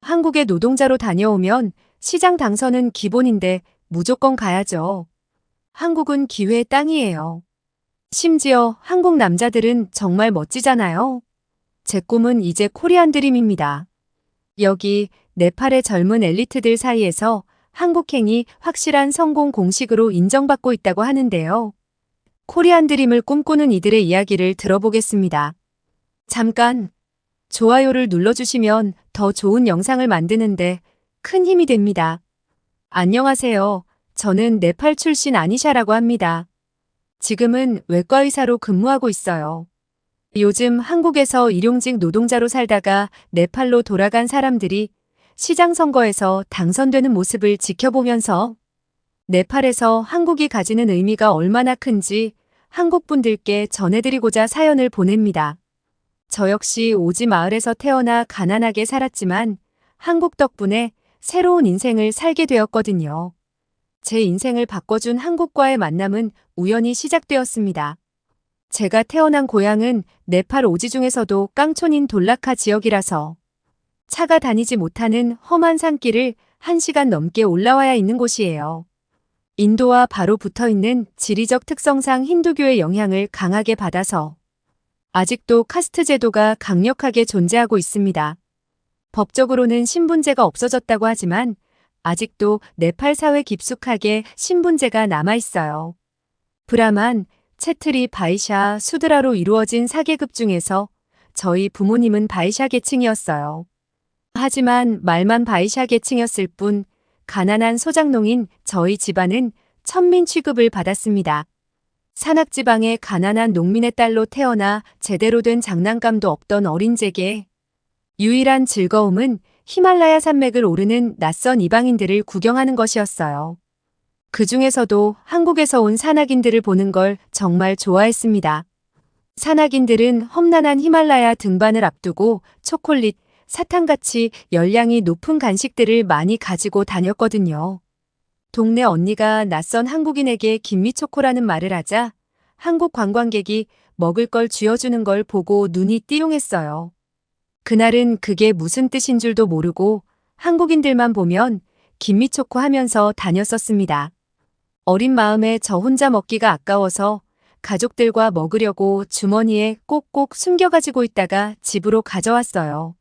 한국에 노동자로 다녀오면 시장 당선은 기본인데 무조건 가야죠. 한국은 기회의 땅이에요. 심지어 한국 남자들은 정말 멋지잖아요. 제 꿈은 이제 코리안 드림입니다. 여기 네팔의 젊은 엘리트들 사이에서 한국행이 확실한 성공 공식으로 인정받고 있다고 하는데요. 코리안 드림을 꿈꾸는 이들의 이야기를 들어보겠습니다. 잠깐 좋아요를 눌러주시면 더 좋은 영상을 만드는데 큰 힘이 됩니다. 안녕하세요. 저는 네팔 출신 아니샤라고 합니다. 지금은 외과 의사로 근무하고 있어요. 요즘 한국에서 일용직 노동자로 살다가 네팔로 돌아간 사람들이 시장 선거에서 당선되는 모습을 지켜보면서 네팔에서 한국이 가지는 의미가 얼마나 큰지 한국 분들께 전해드리고자 사연을 보냅니다. 저 역시 오지 마을에서 태어나 가난하게 살았지만 한국 덕분에 새로운 인생을 살게 되었거든요. 제 인생을 바꿔준 한국과의 만남은 우연히 시작되었습니다. 제가 태어난 고향은 네팔 오지 중에서도 깡촌인 돌라카 지역이라서 차가 다니지 못하는 험한 산길을 1시간 넘게 올라와야 있는 곳이에요. 인도와 바로 붙어있는 지리적 특성상 힌두교의 영향을 강하게 받아서 아직도 카스트 제도가 강력하게 존재하고 있습니다. 법적으로는 신분제가 없어졌다고 하지만 아직도 네팔 사회 깊숙하게 신분제가 남아있어요. 브라만, 채트리, 바이샤, 수드라로 이루어진 4계급 중에서 저희 부모님은 바이샤 계층이었어요. 하지만 말만 바이샤 계층이었을 뿐 가난한 소작농인 저희 집안은 천민 취급을 받았습니다. 산악지방의 가난한 농민의 딸로 태어나 제대로 된 장난감도 없던 어린 제게 유일한 즐거움은 히말라야 산맥을 오르는 낯선 이방인들을 구경하는 것이었어요. 그 중에서도 한국에서 온 산악인들을 보는 걸 정말 좋아했습니다. 산악인들은 험난한 히말라야 등반을 앞두고 초콜릿, 사탕같이 열량이 높은 간식들을 많이 가지고 다녔거든요. 동네 언니가 낯선 한국인에게 김미초코라는 말을 하자 한국 관광객이 먹을 걸 쥐어주는 걸 보고 눈이 띠용했어요. 그날은 그게 무슨 뜻인 줄도 모르고 한국인들만 보면 김미초코 하면서 다녔었습니다. 어린 마음에 저 혼자 먹기가 아까워서 가족들과 먹으려고 주머니에 꼭꼭 숨겨가지고 있다가 집으로 가져왔어요.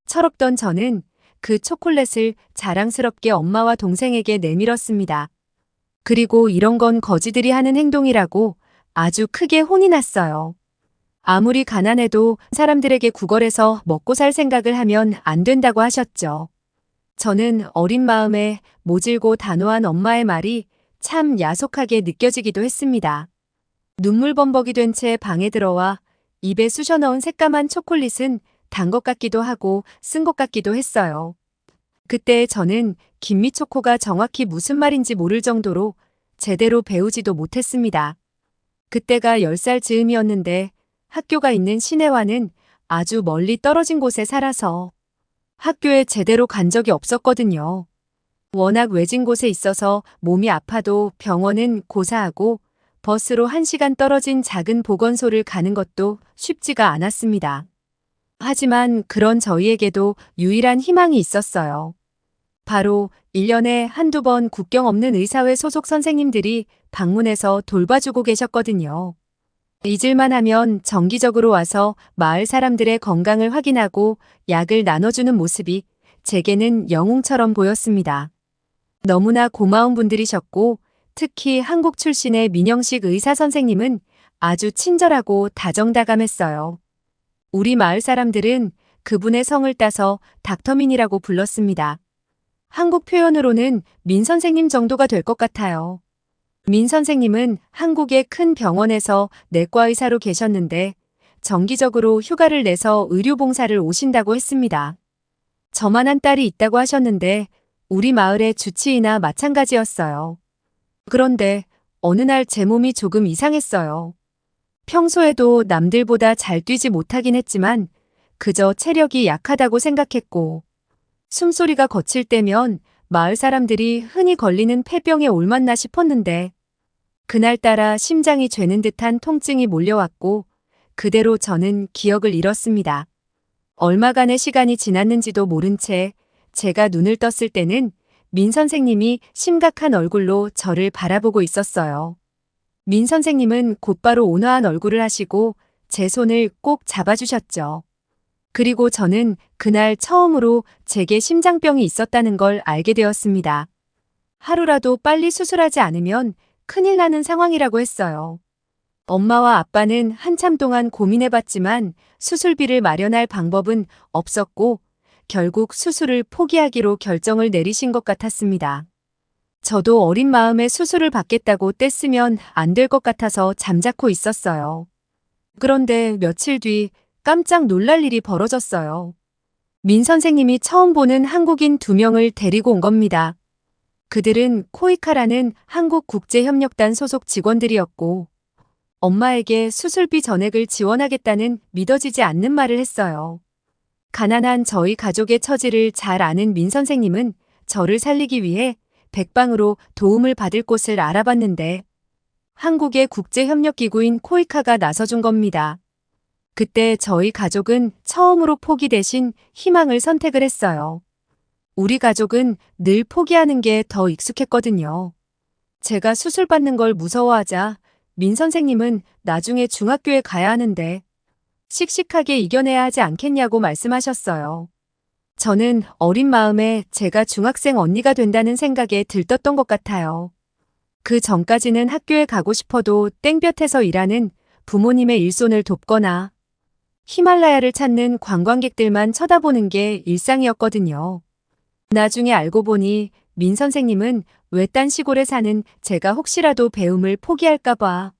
철없던 저는 그 초콜릿을 자랑스럽게 엄마와 동생에게 내밀었습니다. 그리고 이런 건 거지들이 하는 행동이라고 아주 크게 혼이 났어요. 아무리 가난해도 사람들에게 구걸해서 먹고 살 생각을 하면 안 된다고 하셨죠. 저는 어린 마음에 모질고 단호한 엄마의 말이 참 야속하게 느껴지기도 했습니다. 눈물범벅이 된 채 방에 들어와 입에 쑤셔 넣은 새까만 초콜릿은 단 것 같기도 하고 쓴 것 같기도 했어요. 그때 저는 김미초코가 정확히 무슨 말인지 모를 정도로 제대로 배우지도 못했습니다. 그때가 10살 즈음이었는데 학교가 있는 시내와는 아주 멀리 떨어진 곳에 살아서 학교에 제대로 간 적이 없었거든요. 워낙 외진 곳에 있어서 몸이 아파도 병원은 고사하고 버스로 1시간 떨어진 작은 보건소를 가는 것도 쉽지가 않았습니다. 하지만 그런 저희에게도 유일한 희망이 있었어요. 바로 1년에 한두 번 국경 없는 의사회 소속 선생님들이 방문해서 돌봐주고 계셨거든요. 잊을만 하면 정기적으로 와서 마을 사람들의 건강을 확인하고 약을 나눠주는 모습이 제게는 영웅처럼 보였습니다. 너무나 고마운 분들이셨고 특히 한국 출신의 민영식 의사 선생님은 아주 친절하고 다정다감했어요. 우리 마을 사람들은 그분의 성을 따서 닥터민이라고 불렀습니다. 한국 표현으로는 민 선생님 정도가 될 것 같아요. 민 선생님은 한국의 큰 병원에서 내과 의사로 계셨는데 정기적으로 휴가를 내서 의료봉사를 오신다고 했습니다. 저만한 딸이 있다고 하셨는데 우리 마을의 주치의나 마찬가지였어요. 그런데 어느 날 제 몸이 조금 이상했어요. 평소에도 남들보다 잘 뛰지 못하긴 했지만 그저 체력이 약하다고 생각했고 숨소리가 거칠 때면 마을 사람들이 흔히 걸리는 폐병에 옮았나 싶었는데 그날따라 심장이 죄는 듯한 통증이 몰려왔고 그대로 저는 기억을 잃었습니다. 얼마간의 시간이 지났는지도 모른 채 제가 눈을 떴을 때는 민 선생님이 심각한 얼굴로 저를 바라보고 있었어요. 민 선생님은 곧바로 온화한 얼굴을 하시고 제 손을 꼭 잡아주셨죠. 그리고 저는 그날 처음으로 제게 심장병이 있었다는 걸 알게 되었습니다. 하루라도 빨리 수술하지 않으면 큰일 나는 상황이라고 했어요. 엄마와 아빠는 한참 동안 고민해봤지만 수술비를 마련할 방법은 없었고 결국 수술을 포기하기로 결정을 내리신 것 같았습니다. 저도 어린 마음에 수술을 받겠다고 떼쓰면 안 될 것 같아서 잠자코 있었어요. 그런데 며칠 뒤 깜짝 놀랄 일이 벌어졌어요. 민 선생님이 처음 보는 한국인 2명을 데리고 온 겁니다. 그들은 코이카라는 한국국제협력단 소속 직원들이었고 엄마에게 수술비 전액을 지원하겠다는 믿어지지 않는 말을 했어요. 가난한 저희 가족의 처지를 잘 아는 민 선생님은 저를 살리기 위해 백방으로 도움을 받을 곳을 알아봤는데 한국의 국제협력기구인 코이카가 나서준 겁니다. 그때 저희 가족은 처음으로 포기 대신 희망을 선택을 했어요. 우리 가족은 늘 포기하는 게 더 익숙했거든요. 제가 수술 받는 걸 무서워하자 민 선생님은 나중에 중학교에 가야 하는데 씩씩하게 이겨내야 하지 않겠냐고 말씀하셨어요. 저는 어린 마음에 제가 중학생 언니가 된다는 생각에 들떴던 것 같아요. 그 전까지는 학교에 가고 싶어도 땡볕에서 일하는 부모님의 일손을 돕거나 히말라야를 찾는 관광객들만 쳐다보는 게 일상이었거든요. 나중에 알고 보니 민 선생님은 외딴 시골에 사는 제가 혹시라도 배움을 포기할까봐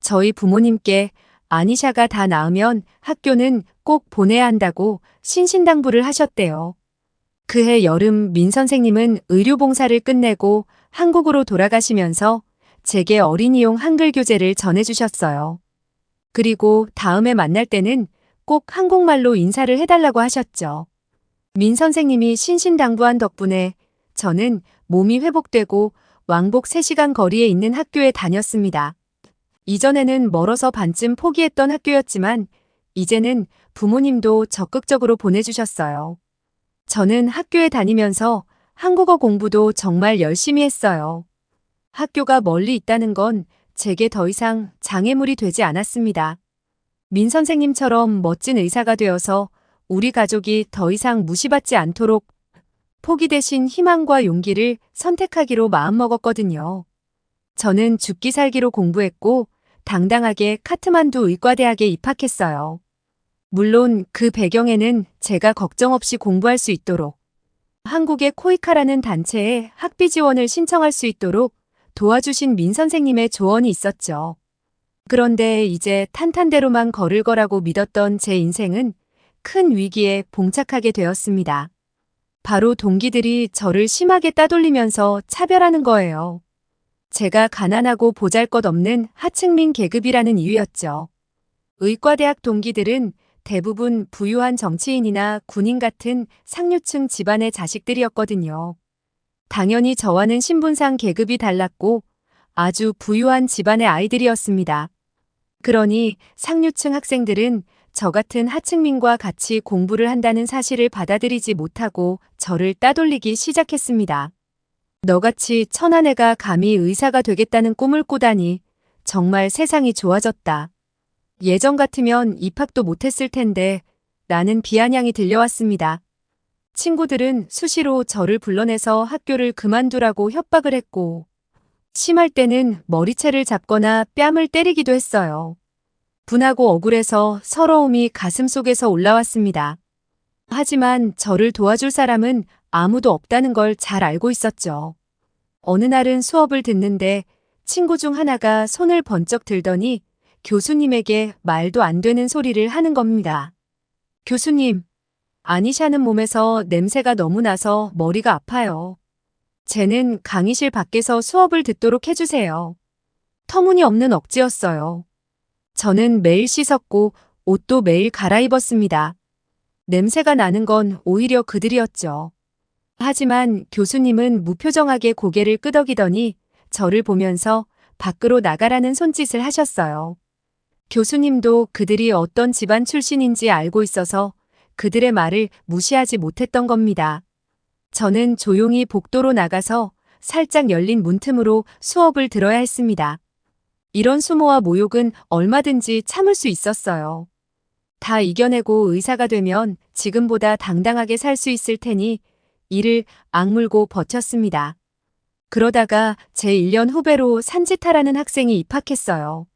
저희 부모님께 아니샤가 다 나으면 학교는 꼭 보내야 한다고 신신당부를 하셨대요. 그해 여름 민 선생님은 의료봉사를 끝내고 한국으로 돌아가시면서 제게 어린이용 한글 교재를 전해주셨어요. 그리고 다음에 만날 때는 꼭 한국말로 인사를 해달라고 하셨죠. 민 선생님이 신신당부한 덕분에 저는 몸이 회복되고 왕복 3시간 거리에 있는 학교에 다녔습니다. 이전에는 멀어서 반쯤 포기했던 학교였지만 이제는 부모님도 적극적으로 보내주셨어요. 저는 학교에 다니면서 한국어 공부도 정말 열심히 했어요. 학교가 멀리 있다는 건 제게 더 이상 장애물이 되지 않았습니다. 민 선생님처럼 멋진 의사가 되어서 우리 가족이 더 이상 무시받지 않도록 포기 대신 희망과 용기를 선택하기로 마음먹었거든요. 저는 죽기 살기로 공부했고 당당하게 카트만두 의과대학에 입학했어요. 물론 그 배경에는 제가 걱정 없이 공부할 수 있도록 한국의 코이카라는 단체에 학비 지원을 신청할 수 있도록 도와주신 민 선생님의 조언이 있었죠. 그런데 이제 탄탄대로만 걸을 거라고 믿었던 제 인생은 큰 위기에 봉착하게 되었습니다. 바로 동기들이 저를 심하게 따돌리면서 차별하는 거예요. 제가 가난하고 보잘것없는 하층민 계급이라는 이유였죠. 의과대학 동기들은 대부분 부유한 정치인이나 군인 같은 상류층 집안의 자식들이었거든요. 당연히 저와는 신분상 계급이 달랐고 아주 부유한 집안의 아이들이었습니다. 그러니 상류층 학생들은 저 같은 하층민과 같이 공부를 한다는 사실을 받아들이지 못하고 저를 따돌리기 시작했습니다. 너같이 천한 애가 감히 의사가 되겠다는 꿈을 꾸다니 정말 세상이 좋아졌다. 예전 같으면 입학도 못했을 텐데 라는 비아냥이 들려왔습니다. 친구들은 수시로 저를 불러내서 학교를 그만두라고 협박을 했고 심할 때는 머리채를 잡거나 뺨을 때리기도 했어요. 분하고 억울해서 서러움이 가슴속에서 올라왔습니다. 하지만 저를 도와줄 사람은 아무도 없다는 걸 잘 알고 있었죠. 어느 날은 수업을 듣는데 친구 중 하나가 손을 번쩍 들더니 교수님에게 말도 안 되는 소리를 하는 겁니다. 교수님, 아니샤는 몸에서 냄새가 너무 나서 머리가 아파요. 쟤는 강의실 밖에서 수업을 듣도록 해주세요. 터무니없는 억지였어요. 저는 매일 씻었고 옷도 매일 갈아입었습니다. 냄새가 나는 건 오히려 그들이었죠. 하지만 교수님은 무표정하게 고개를 끄덕이더니 저를 보면서 밖으로 나가라는 손짓을 하셨어요. 교수님도 그들이 어떤 집안 출신인지 알고 있어서 그들의 말을 무시하지 못했던 겁니다. 저는 조용히 복도로 나가서 살짝 열린 문틈으로 수업을 들어야 했습니다. 이런 수모와 모욕은 얼마든지 참을 수 있었어요. 다 이겨내고 의사가 되면 지금보다 당당하게 살 수 있을 테니 이를 악물고 버텼습니다. 그러다가 제 1년 후배로 산지타라는 학생이 입학했어요.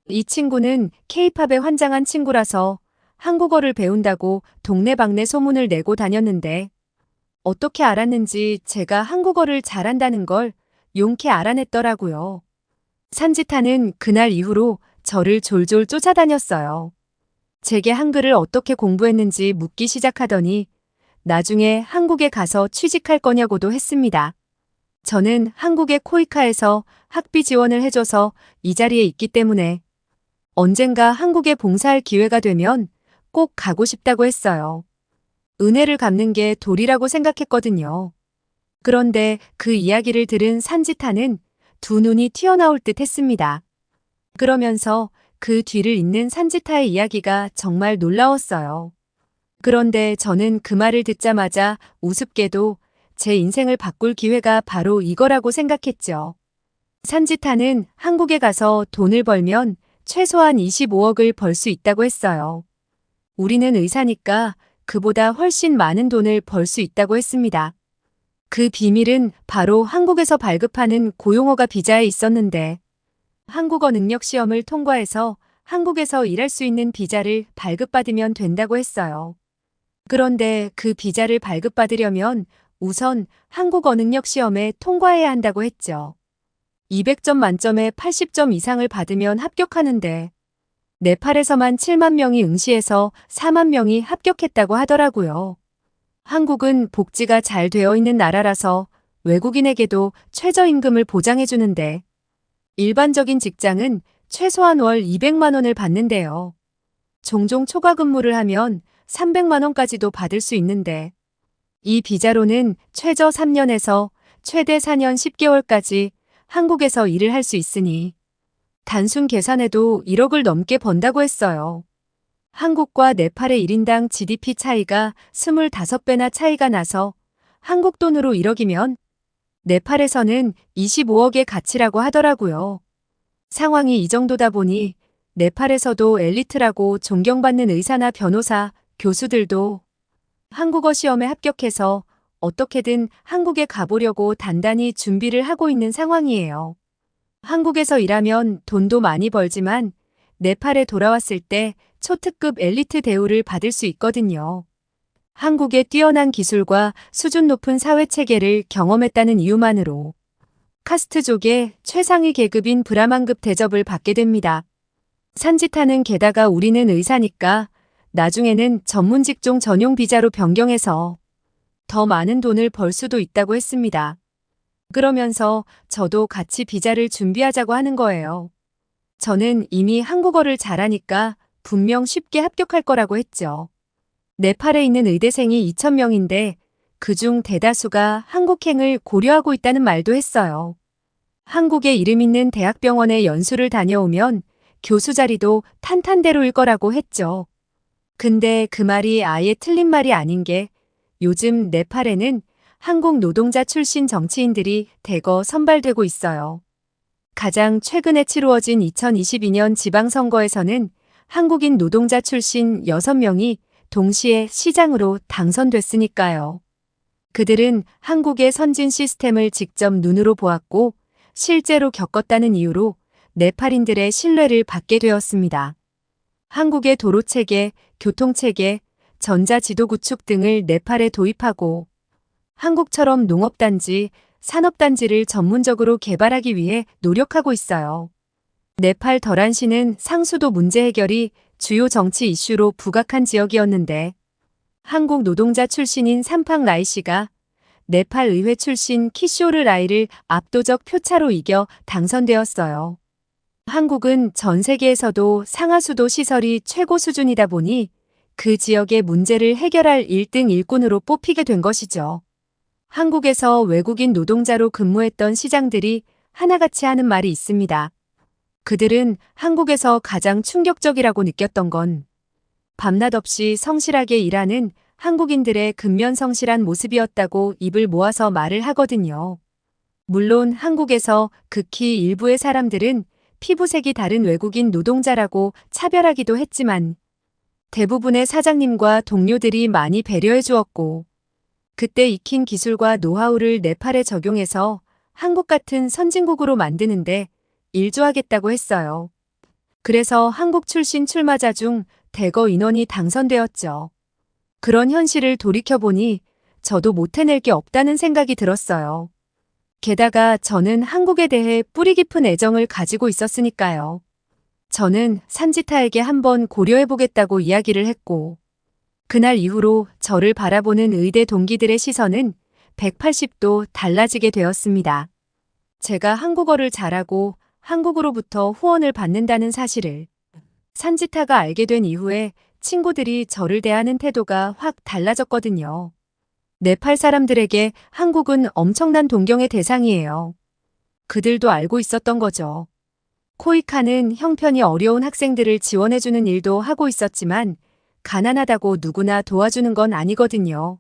이 친구는 K-팝에 환장한 친구라서 한국어를 배운다고 동네방네 소문을 내고 다녔는데 어떻게 알았는지 제가 한국어를 잘한다는 걸 용케 알아냈더라고요. 산지타는 그날 이후로 저를 졸졸 쫓아다녔어요. 제게 한글을 어떻게 공부했는지 묻기 시작하더니 나중에 한국에 가서 취직할 거냐고도 했습니다. 저는 한국의 코이카에서 학비 지원을 해줘서 이 자리에 있기 때문에 언젠가 한국에 봉사할 기회가 되면 꼭 가고 싶다고 했어요. 은혜를 갚는 게 도리라고 생각했거든요. 그런데 그 이야기를 들은 산지타는 두 눈이 튀어나올 듯 했습니다. 그러면서 그 뒤를 잇는 산지타의 이야기가 정말 놀라웠어요. 그런데 저는 그 말을 듣자마자 우습게도 제 인생을 바꿀 기회가 바로 이거라고 생각했죠. 산지타는 한국에 가서 돈을 벌면 최소한 25억을 벌 수 있다고 했어요. 우리는 의사니까 그보다 훨씬 많은 돈을 벌 수 있다고 했습니다. 그 비밀은 바로 한국에서 발급하는 고용허가 비자에 있었는데 한국어 능력 시험을 통과해서 한국에서 일할 수 있는 비자를 발급받으면 된다고 했어요. 그런데 그 비자를 발급받으려면 우선 한국어 능력 시험에 통과해야 한다고 했죠. 200점 만점에 80점 이상을 받으면 합격하는데 네팔에서만 7만 명이 응시해서 4만 명이 합격했다고 하더라고요. 한국은 복지가 잘 되어 있는 나라라서 외국인에게도 최저임금을 보장해주는데 일반적인 직장은 최소한 월 200만 원을 받는데요. 종종 초과 근무를 하면 300만 원까지도 받을 수 있는데 이 비자로는 최저 3년에서 최대 4년 10개월까지 한국에서 일을 할 수 있으니 단순 계산해도 1억을 넘게 번다고 했어요. 한국과 네팔의 1인당 GDP 차이가 25배나 차이가 나서 한국 돈으로 1억이면 네팔에서는 25억의 가치라고 하더라고요. 상황이 이 정도다 보니 네팔에서도 엘리트라고 존경받는 의사나 변호사, 교수들도 한국어 시험에 합격해서 어떻게든 한국에 가보려고 단단히 준비를 하고 있는 상황이에요. 한국에서 일하면 돈도 많이 벌지만 네팔에 돌아왔을 때 초특급 엘리트 대우를 받을 수 있거든요. 한국의 뛰어난 기술과 수준 높은 사회체계를 경험했다는 이유만으로 카스트족의 최상위 계급인 브라만급 대접을 받게 됩니다. 산지타는 게다가 우리는 의사니까 나중에는 전문 직종 전용 비자로 변경해서 더 많은 돈을 벌 수도 있다고 했습니다. 그러면서 저도 같이 비자를 준비하자고 하는 거예요. 저는 이미 한국어를 잘하니까 분명 쉽게 합격할 거라고 했죠. 네팔에 있는 의대생이 2,000명인데 그중 대다수가 한국행을 고려하고 있다는 말도 했어요. 한국에 이름 있는 대학병원에 연수를 다녀오면 교수 자리도 탄탄대로일 거라고 했죠. 근데 그 말이 아예 틀린 말이 아닌 게 요즘 네팔에는 한국 노동자 출신 정치인들이 대거 선발되고 있어요. 가장 최근에 치루어진 2022년 지방선거에서는 한국인 노동자 출신 6명이 동시에 시장으로 당선됐으니까요. 그들은 한국의 선진 시스템을 직접 눈으로 보았고 실제로 겪었다는 이유로 네팔인들의 신뢰를 받게 되었습니다. 한국의 도로체계, 교통체계, 전자지도 구축 등을 네팔에 도입하고 한국처럼 농업단지, 산업단지를 전문적으로 개발하기 위해 노력하고 있어요. 네팔 더란시는 상수도 문제 해결이 주요 정치 이슈로 부각한 지역이었는데 한국 노동자 출신인 삼팡 라이 씨가 네팔 의회 출신 키쇼르 라이를 압도적 표차로 이겨 당선되었어요. 한국은 전 세계에서도 상하수도 시설이 최고 수준이다 보니 그 지역의 문제를 해결할 1등 일꾼으로 뽑히게 된 것이죠. 한국에서 외국인 노동자로 근무했던 시장들이 하나같이 하는 말이 있습니다. 그들은 한국에서 가장 충격적이라고 느꼈던 건 밤낮 없이 성실하게 일하는 한국인들의 근면성실한 모습이었다고 입을 모아서 말을 하거든요. 물론 한국에서 극히 일부의 사람들은 피부색이 다른 외국인 노동자라고 차별하기도 했지만 대부분의 사장님과 동료들이 많이 배려해 주었고 그때 익힌 기술과 노하우를 네팔에 적용해서 한국 같은 선진국으로 만드는데 일조하겠다고 했어요. 그래서 한국 출신 출마자 중 대거 인원이 당선되었죠. 그런 현실을 돌이켜보니 저도 못 해낼 게 없다는 생각이 들었어요. 게다가 저는 한국에 대해 뿌리 깊은 애정을 가지고 있었으니까요. 저는 산지타에게 한번 고려해보겠다고 이야기를 했고, 그날 이후로 저를 바라보는 의대 동기들의 시선은 180도 달라지게 되었습니다. 제가 한국어를 잘하고 한국으로부터 후원을 받는다는 사실을 산지타가 알게 된 이후에 친구들이 저를 대하는 태도가 확 달라졌거든요. 네팔 사람들에게 한국은 엄청난 동경의 대상이에요. 그들도 알고 있었던 거죠. 코이카는 형편이 어려운 학생들을 지원해주는 일도 하고 있었지만 가난하다고 누구나 도와주는 건 아니거든요.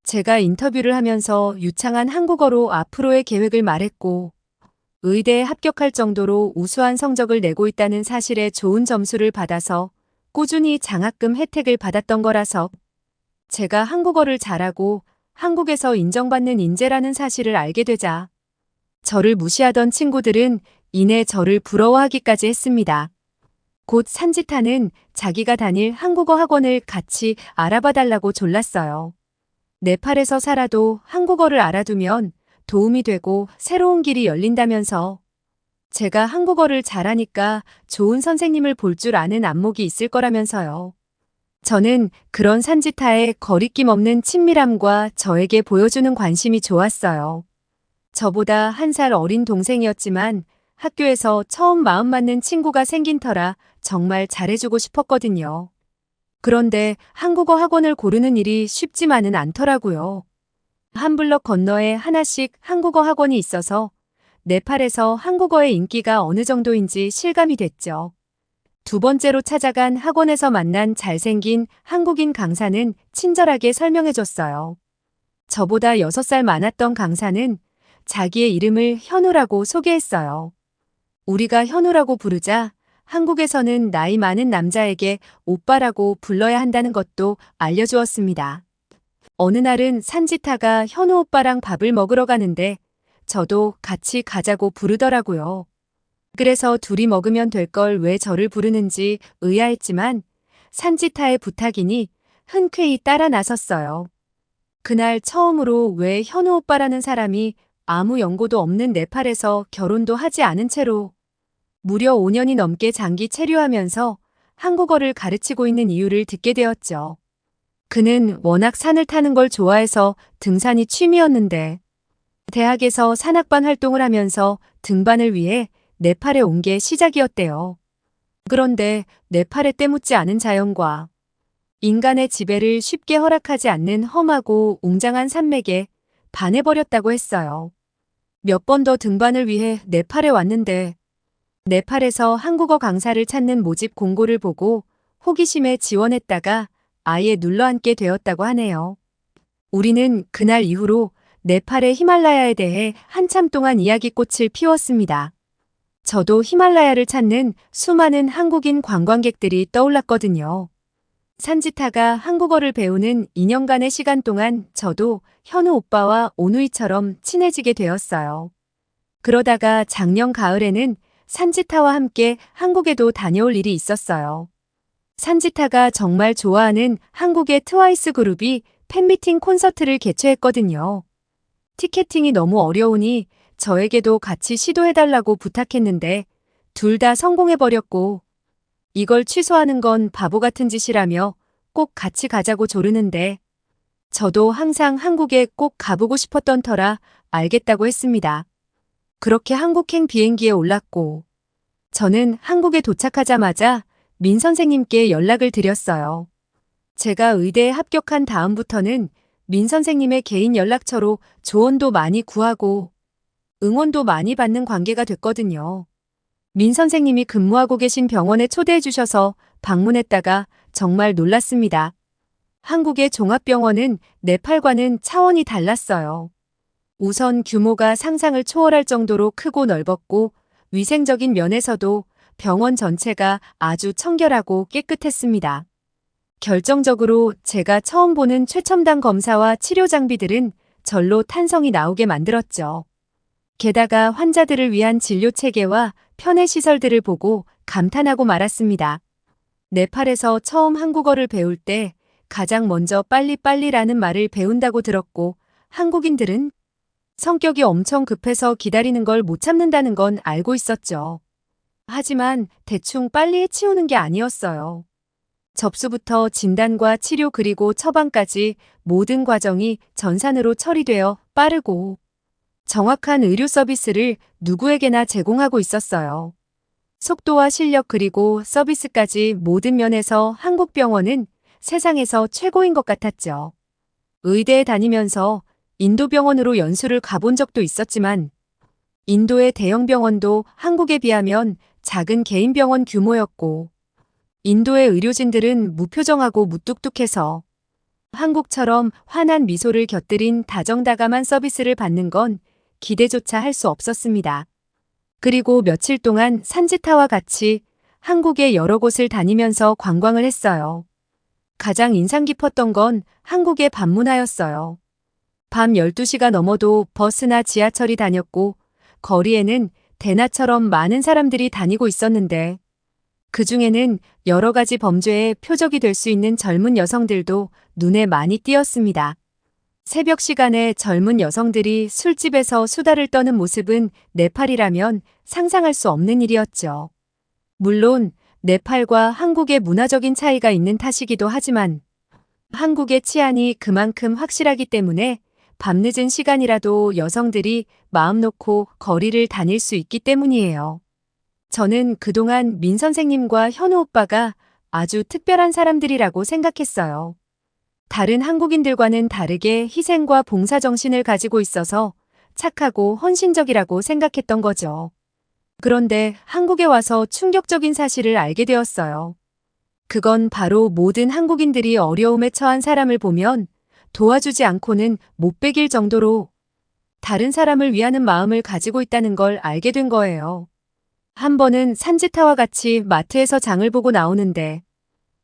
제가 인터뷰를 하면서 유창한 한국어로 앞으로의 계획을 말했고 의대에 합격할 정도로 우수한 성적을 내고 있다는 사실에 좋은 점수를 받아서 꾸준히 장학금 혜택을 받았던 거라서 제가 한국어를 잘하고 한국에서 인정받는 인재라는 사실을 알게 되자 저를 무시하던 친구들은 이내 저를 부러워하기까지 했습니다. 곧 산지타는 자기가 다닐 한국어 학원을 같이 알아봐 달라고 졸랐어요. 네팔에서 살아도 한국어를 알아두면 도움이 되고 새로운 길이 열린다면서 제가 한국어를 잘하니까 좋은 선생님을 볼 줄 아는 안목이 있을 거라면서요. 저는 그런 산지타의 거리낌 없는 친밀함과 저에게 보여주는 관심이 좋았어요. 저보다 1살 어린 동생이었지만 학교에서 처음 마음 맞는 친구가 생긴 터라 정말 잘해주고 싶었거든요. 그런데 한국어 학원을 고르는 일이 쉽지만은 않더라고요. 한 블럭 건너에 하나씩 한국어 학원이 있어서 네팔에서 한국어의 인기가 어느 정도인지 실감이 됐죠. 두 번째로 찾아간 학원에서 만난 잘생긴 한국인 강사는 친절하게 설명해줬어요. 저보다 6살 많았던 강사는 자기의 이름을 현우라고 소개했어요. 우리가 현우라고 부르자 한국에서는 나이 많은 남자에게 오빠라고 불러야 한다는 것도 알려주었습니다. 어느 날은 산지타가 현우 오빠랑 밥을 먹으러 가는데 저도 같이 가자고 부르더라고요. 그래서 둘이 먹으면 될 걸 왜 저를 부르는지 의아했지만 산지타의 부탁이니 흔쾌히 따라 나섰어요. 그날 처음으로 왜 현우 오빠라는 사람이 아무 연고도 없는 네팔에서 결혼도 하지 않은 채로 무려 5년이 넘게 장기 체류하면서 한국어를 가르치고 있는 이유를 듣게 되었죠. 그는 워낙 산을 타는 걸 좋아해서 등산이 취미였는데 대학에서 산악반 활동을 하면서 등반을 위해 네팔에 온 게 시작이었대요. 그런데 네팔에 때묻지 않은 자연과 인간의 지배를 쉽게 허락하지 않는 험하고 웅장한 산맥에 반해버렸다고 했어요. 몇 번 더 등반을 위해 네팔에 왔는데 네팔에서 한국어 강사를 찾는 모집 공고를 보고 호기심에 지원했다가 아예 눌러앉게 되었다고 하네요. 우리는 그날 이후로 네팔의 히말라야에 대해 한참 동안 이야기꽃을 피웠습니다. 저도 히말라야를 찾는 수많은 한국인 관광객들이 떠올랐거든요. 산지타가 한국어를 배우는 2년간의 시간 동안 저도 현우 오빠와 오누이처럼 친해지게 되었어요. 그러다가 작년 가을에는 산지타와 함께 한국에도 다녀올 일이 있었어요. 산지타가 정말 좋아하는 한국의 트와이스 그룹이 팬미팅 콘서트를 개최했거든요. 티켓팅이 너무 어려우니 저에게도 같이 시도해달라고 부탁했는데 둘 다 성공해버렸고 이걸 취소하는 건 바보 같은 짓이라며 꼭 같이 가자고 조르는데 저도 항상 한국에 꼭 가보고 싶었던 터라 알겠다고 했습니다. 그렇게 한국행 비행기에 올랐고 저는 한국에 도착하자마자 민 선생님께 연락을 드렸어요. 제가 의대에 합격한 다음부터는 민 선생님의 개인 연락처로 조언도 많이 구하고 응원도 많이 받는 관계가 됐거든요. 민 선생님이 근무하고 계신 병원에 초대해 주셔서 방문했다가 정말 놀랐습니다. 한국의 종합병원은 네팔과는 차원이 달랐어요. 우선 규모가 상상을 초월할 정도로 크고 넓었고 위생적인 면에서도 병원 전체가 아주 청결하고 깨끗했습니다. 결정적으로 제가 처음 보는 최첨단 검사와 치료 장비들은 절로 탄성이 나오게 만들었죠. 게다가 환자들을 위한 진료 체계와 편의 시설들을 보고 감탄하고 말았습니다. 네팔에서 처음 한국어를 배울 때 가장 먼저 빨리빨리라는 말을 배운다고 들었고 한국인들은 성격이 엄청 급해서 기다리는 걸 못 참는다는 건 알고 있었죠. 하지만 대충 빨리 해치우는 게 아니었어요. 접수부터 진단과 치료 그리고 처방까지 모든 과정이 전산으로 처리되어 빠르고 정확한 의료 서비스를 누구에게나 제공하고 있었어요. 속도와 실력 그리고 서비스까지 모든 면에서 한국 병원은 세상에서 최고인 것 같았죠. 의대에 다니면서 인도 병원으로 연수를 가본 적도 있었지만 인도의 대형 병원도 한국에 비하면 작은 개인 병원 규모였고 인도의 의료진들은 무표정하고 무뚝뚝해서 한국처럼 환한 미소를 곁들인 다정다감한 서비스를 받는 건 기대조차 할 수 없었습니다. 그리고 며칠 동안 산지타와 같이 한국의 여러 곳을 다니면서 관광을 했어요. 가장 인상 깊었던 건 한국의 밤문화였어요. 밤 12시가 넘어도 버스나 지하철이 다녔고 거리에는 대낮처럼 많은 사람들이 다니고 있었는데 그중에는 여러 가지 범죄의 표적이 될 수 있는 젊은 여성들도 눈에 많이 띄었습니다. 새벽 시간에 젊은 여성들이 술집에서 수다를 떠는 모습은 네팔이라면 상상할 수 없는 일이었죠. 물론 네팔과 한국의 문화적인 차이가 있는 탓이기도 하지만 한국의 치안이 그만큼 확실하기 때문에 밤늦은 시간이라도 여성들이 마음 놓고 거리를 다닐 수 있기 때문이에요. 저는 그동안 민 선생님과 현우 오빠가 아주 특별한 사람들이라고 생각했어요. 다른 한국인들과는 다르게 희생과 봉사정신을 가지고 있어서 착하고 헌신적이라고 생각했던 거죠. 그런데 한국에 와서 충격적인 사실을 알게 되었어요. 그건 바로 모든 한국인들이 어려움에 처한 사람을 보면 도와주지 않고는 못 베길 정도로 다른 사람을 위하는 마음을 가지고 있다는 걸 알게 된 거예요. 한 번은 산지타와 같이 마트에서 장을 보고 나오는데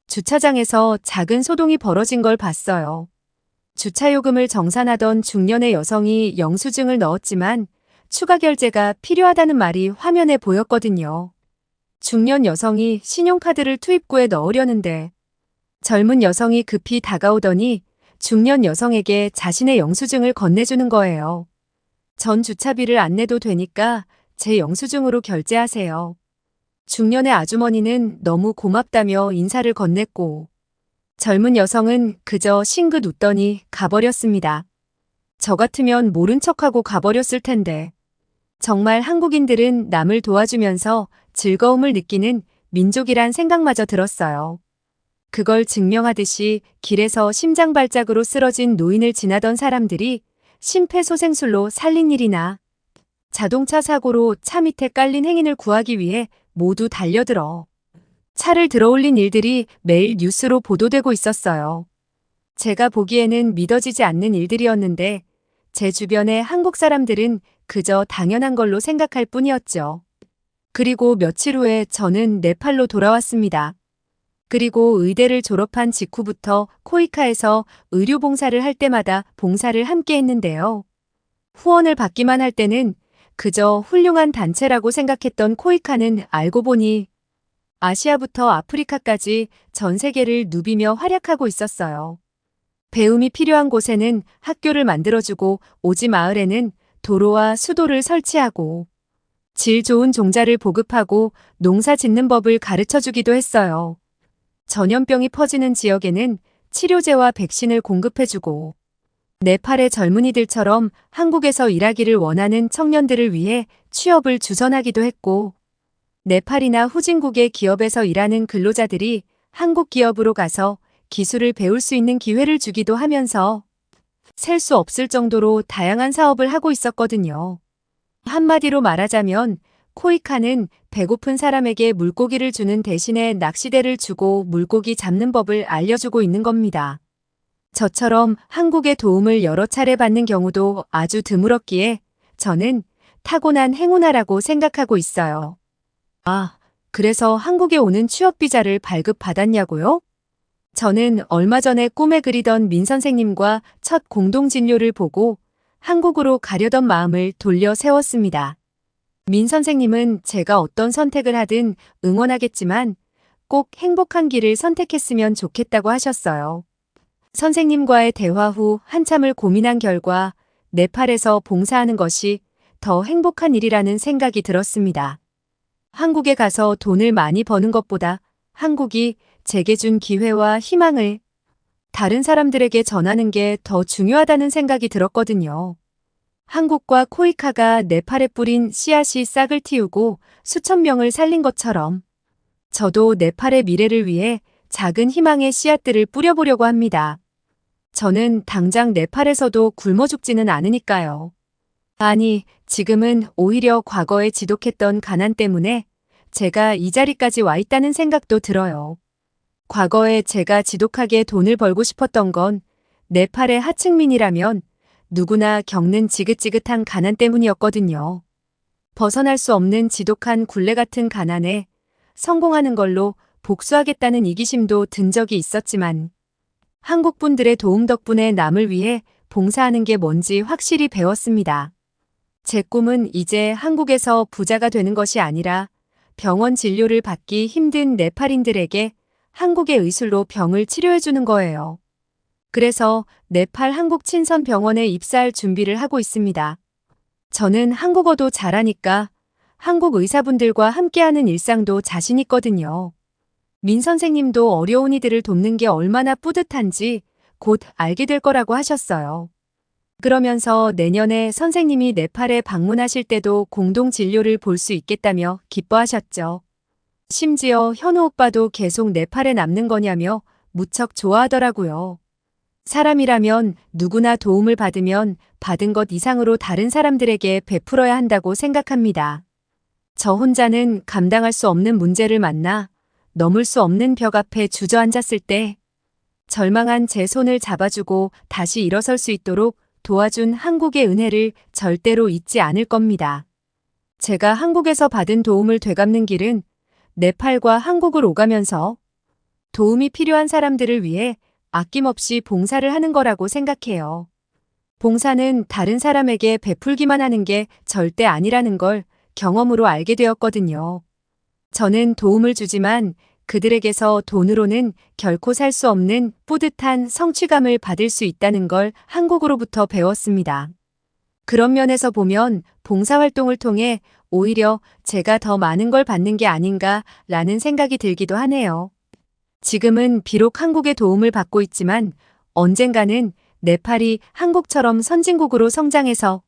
주차장에서 작은 소동이 벌어진 걸 봤어요. 주차요금을 정산하던 중년의 여성이 영수증을 넣었지만 추가 결제가 필요하다는 말이 화면에 보였거든요. 중년 여성이 신용카드를 투입구에 넣으려는데 젊은 여성이 급히 다가오더니 중년 여성에게 자신의 영수증을 건네주는 거예요. 전 주차비를 안 내도 되니까 제 영수증으로 결제하세요. 중년의 아주머니는 너무 고맙다며 인사를 건넸고 젊은 여성은 그저 싱긋 웃더니 가버렸습니다. 저 같으면 모른 척하고 가버렸을 텐데 정말 한국인들은 남을 도와주면서 즐거움을 느끼는 민족이란 생각마저 들었어요. 그걸 증명하듯이 길에서 심장발작으로 쓰러진 노인을 지나던 사람들이 심폐소생술로 살린 일이나 자동차 사고로 차 밑에 깔린 행인을 구하기 위해 모두 달려들어 차를 들어올린 일들이 매일 뉴스로 보도되고 있었어요. 제가 보기에는 믿어지지 않는 일들이었는데 제 주변의 한국 사람들은 그저 당연한 걸로 생각할 뿐이었죠. 그리고 며칠 후에 저는 네팔로 돌아왔습니다. 그리고 의대를 졸업한 직후부터 코이카에서 의료봉사를 할 때마다 봉사를 함께 했는데요. 후원을 받기만 할 때는 그저 훌륭한 단체라고 생각했던 코이카는 알고 보니 아시아부터 아프리카까지 전 세계를 누비며 활약하고 있었어요. 배움이 필요한 곳에는 학교를 만들어주고 오지 마을에는 도로와 수도를 설치하고 질 좋은 종자를 보급하고 농사 짓는 법을 가르쳐주기도 했어요. 전염병이 퍼지는 지역에는 치료제와 백신을 공급해주고 네팔의 젊은이들처럼 한국에서 일하기를 원하는 청년들을 위해 취업을 주선하기도 했고 네팔이나 후진국의 기업에서 일하는 근로자들이 한국 기업으로 가서 기술을 배울 수 있는 기회를 주기도 하면서 셀 수 없을 정도로 다양한 사업을 하고 있었거든요. 한마디로 말하자면 코이카는 배고픈 사람에게 물고기를 주는 대신에 낚시대를 주고 물고기 잡는 법을 알려주고 있는 겁니다. 저처럼 한국의 도움을 여러 차례 받는 경우도 아주 드물었기에 저는 타고난 행운아라고 생각하고 있어요. 아, 그래서 한국에 오는 취업비자를 발급받았냐고요? 저는 얼마 전에 꿈에 그리던 민 선생님과 첫 공동 진료를 보고 한국으로 가려던 마음을 돌려 세웠습니다. 민 선생님은 제가 어떤 선택을 하든 응원하겠지만 꼭 행복한 길을 선택했으면 좋겠다고 하셨어요. 선생님과의 대화 후 한참을 고민한 결과 네팔에서 봉사하는 것이 더 행복한 일이라는 생각이 들었습니다. 한국에 가서 돈을 많이 버는 것보다 한국이 제게 준 기회와 희망을 다른 사람들에게 전하는 게 더 중요하다는 생각이 들었거든요. 한국과 코이카가 네팔에 뿌린 씨앗이 싹을 틔우고 수천 명을 살린 것처럼 저도 네팔의 미래를 위해 작은 희망의 씨앗들을 뿌려보려고 합니다. 저는 당장 네팔에서도 굶어 죽지는 않으니까요. 아니, 지금은 오히려 과거에 지독했던 가난 때문에 제가 이 자리까지 와 있다는 생각도 들어요. 과거에 제가 지독하게 돈을 벌고 싶었던 건 네팔의 하층민이라면 누구나 겪는 지긋지긋한 가난 때문이었거든요. 벗어날 수 없는 지독한 굴레 같은 가난에 성공하는 걸로 복수하겠다는 이기심도 든 적이 있었지만 한국 분들의 도움 덕분에 남을 위해 봉사하는 게 뭔지 확실히 배웠습니다. 제 꿈은 이제 한국에서 부자가 되는 것이 아니라 병원 진료를 받기 힘든 네팔인들에게 한국의 의술로 병을 치료해주는 거예요. 그래서 네팔 한국 친선 병원에 입사할 준비를 하고 있습니다. 저는 한국어도 잘하니까 한국 의사분들과 함께하는 일상도 자신 있거든요. 민 선생님도 어려운 이들을 돕는 게 얼마나 뿌듯한지 곧 알게 될 거라고 하셨어요. 그러면서 내년에 선생님이 네팔에 방문하실 때도 공동 진료를 볼 수 있겠다며 기뻐하셨죠. 심지어 현우 오빠도 계속 네팔에 남는 거냐며 무척 좋아하더라고요. 사람이라면 누구나 도움을 받으면 받은 것 이상으로 다른 사람들에게 베풀어야 한다고 생각합니다. 저 혼자는 감당할 수 없는 문제를 만나 넘을 수 없는 벽 앞에 주저앉았을 때 절망한 제 손을 잡아주고 다시 일어설 수 있도록 도와준 한국의 은혜를 절대로 잊지 않을 겁니다. 제가 한국에서 받은 도움을 되갚는 길은 네팔과 한국을 오가면서 도움이 필요한 사람들을 위해 아낌없이 봉사를 하는 거라고 생각해요. 봉사는 다른 사람에게 베풀기만 하는 게 절대 아니라는 걸 경험으로 알게 되었거든요. 저는 도움을 주지만 그들에게서 돈으로는 결코 살 수 없는 뿌듯한 성취감을 받을 수 있다는 걸 한국으로부터 배웠습니다. 그런 면에서 보면 봉사활동을 통해 오히려 제가 더 많은 걸 받는 게 아닌가라는 생각이 들기도 하네요. 지금은 비록 한국의 도움을 받고 있지만 언젠가는 네팔이 한국처럼 선진국으로 성장해서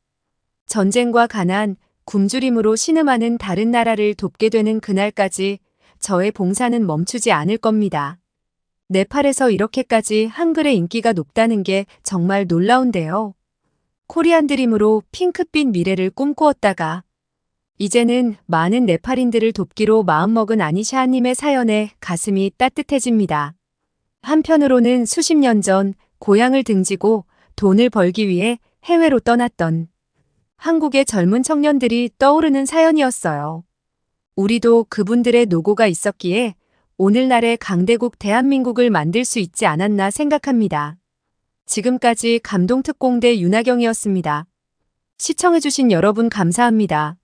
전쟁과 가난, 굶주림으로 신음하는 다른 나라를 돕게 되는 그날까지 저의 봉사는 멈추지 않을 겁니다. 네팔에서 이렇게까지 한글의 인기가 높다는 게 정말 놀라운데요. 코리안 드림으로 핑크빛 미래를 꿈꾸었다가 이제는 많은 네팔인들을 돕기로 마음먹은 아니샤님의 사연에 가슴이 따뜻해집니다. 한편으로는 수십 년 전 고향을 등지고 돈을 벌기 위해 해외로 떠났던 한국의 젊은 청년들이 떠오르는 사연이었어요. 우리도 그분들의 노고가 있었기에 오늘날의 강대국 대한민국을 만들 수 있지 않았나 생각합니다. 지금까지 감동특공대 윤하경이었습니다. 시청해주신 여러분 감사합니다.